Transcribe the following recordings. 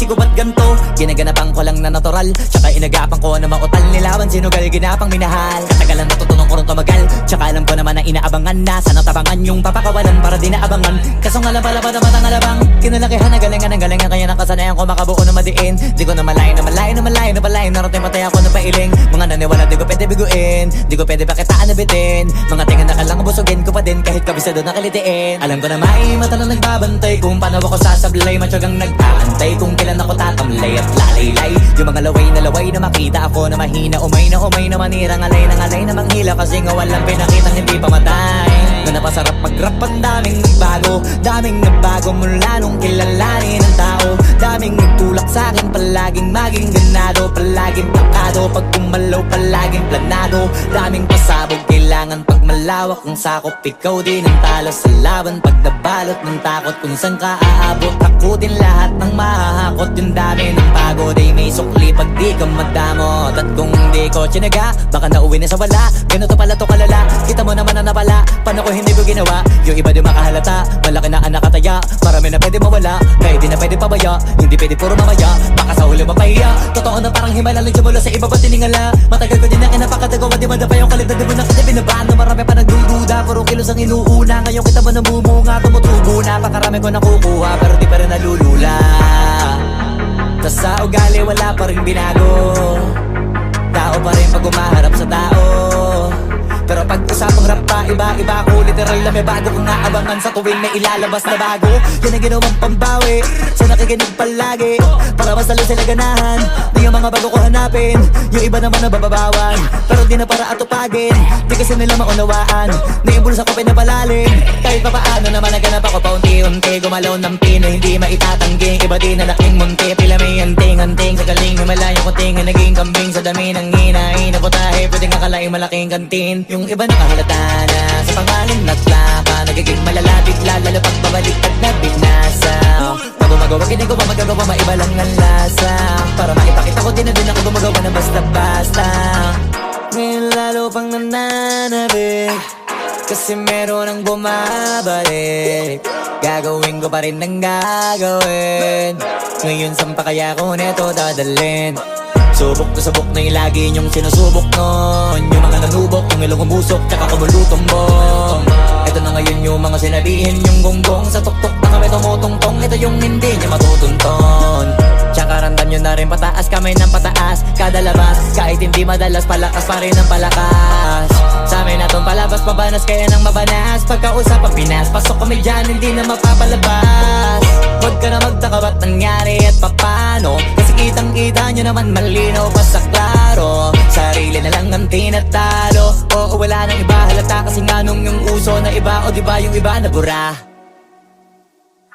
ko ba't ganto? Ginaganapan ko lang na natural, tsaka inagapan ko na mautal nilawan, sinugal ginapang minahal. Katagalan natutunan ko rin tumagal, tsaka alam ko naman na inaabangan na sana tabangan yung papakawalan para di naabangan. Kaso nga lang pala pa naman ang alabang kinalakihan na galingan ng galingan, kaya nakasanayan ko makabuo na madiin. Di ko na malayo na malayo na malayo na palayo, narating patay ako na pailing. Mga naniwala di ko pwede biguin, di ko pwede pakitaan na bitin. Mga tinga na kalang busugin ko pa din kahit kabisado na kalitiin. Alam ko na may mata na nagbabantay kung paano ako sasablay, matyagang nag-aantay kung kailan ako tatamlay at lalaylay. Yung mga laway na makita ako na mahina, umay na manirang alay na manghila, kasi nga walang pinakitang hindi pamatay. Na napasarap mag-rap, ang daming nagbago mula nung kilalanin ang tao. Daming nagtulak sa'kin, palaging maging ganado, palaging plakado, pag kumalaw palaging planado. Daming pasabog, kailangan pag malawak ang sakop, ikaw din ang talo sa laban. Pag nabalot ng takot kung saan ka aabot, takutin lahat ng mahahakot. Yung dami ng pagod ay may sukli pag di ka madamot. At kung hindi ko tsinaga, baka nauwi na sa wala. Ganito pala to kalala, kita mo naman na napala. Paano ko hindi ko ginawa, yung iba di makahalata. Malaki na anak kataya, marami na pwede mawala, kaya di na pwede pabaya, hindi pwede puro mamaya, baka sa huli mapahiya. Totoo na parang himala lang mula sa iba ba tiningala. Matagal ko din na kinapakatagawa, di madapa yung kalidad, di mo na kita binabahan. Marami pa nagdududa, puro kilos ang inuuna. Ngayon kita mo namumunga, tumutubo na, pakarami ko nakukuha, pero di pa rin nalulula. Tas sa ugali wala pa rin binago, tao pa rin pag umaharap sa tao. Pero pag usapang rap pa, iba-iba ko, literal na may bago kong naabangan sa tuwing may ilalabas na bago. Yan ang ginawang pambawi sa nakikinig palagi, para mas lalo sila ganahan. Di yung mga bago ko hanapin, yung iba naman nabababawan, pero di na para atupagin. Di kasi nila maunawaan, na yung bulsa ko pinapalalim. Kahit pa paano naman naganap ako paunti-unti, gumalaw ng pino, hindi maitatangging. Iba di na laking munti, pila may anting-anting sa galing, may malayong kuting, naging kambing sa dami ng hinahin na putahe, pwedeng akalaing malaking kantin. Yung iba nakahalata na sa pangalan at plaka, nagiging malalapit lalo pag babaliktad na binasa. Pag gumagawa, ginagawa, magagawa, maiba lang ang lasa, para maipakita ko din na din ako gumagawa na basta-basta. Ngayon lalo pang nananabik, kasi meron ang bumabalik. Gagawin ko pa rin ang gagawin, ngayon saan pa kaya ko neto dadalhin? Subok na sabok na yung lagi niyong sinusubok nun, yung mga nanubok, yung ilong umusok, tsaka kumulutong bong. Ito na ngayon yung mga sinabihin yung gonggong, sa tuktok na kami tumutungtong, ito yung hindi niya matutunton. Tsaka ramdam nyo na rin pataas, kamay ng pataas, kada labas, kahit hindi madalas, palakas pa rin ang palakas. Sa amin na tong palabas, pabanas kaya nang mabanas, pagkausap ang Pinas, pasok kami dyan, hindi na mapapalabas. Huwag ka na magtaka ba't nangyari at papano, kasi kitang-kita nyo naman malinaw pa sa klaro. Sarili na lang ang tinatalo, oo wala nang iba halata, kasi nga nung yung uso na iba, o diba yung iba na bura.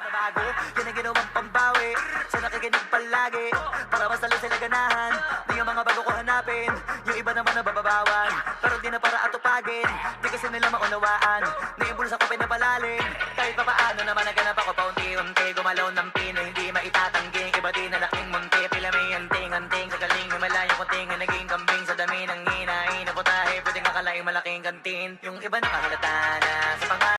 Nabago, yan ang ginawang pambawi sa nakikinig palagi, para mas lalo sila ganahan. Di yung mga bago ko hanapin, yung iba naman nabababawan, pero di na para atupagin. Di kasi nila maunawaan, na yung bulsa ko pinapalalim. Kahit pa paano naman naganap ako paunti-unti, gumalaw ng pino, hindi maitatangging. Iba din na laking munti, pila may anting-anting sa galing, may malayong kuting, naging kambing sa dami ng hinahin na putahe, pwedeng akalaing malaking kantin. Yung iba nakahalata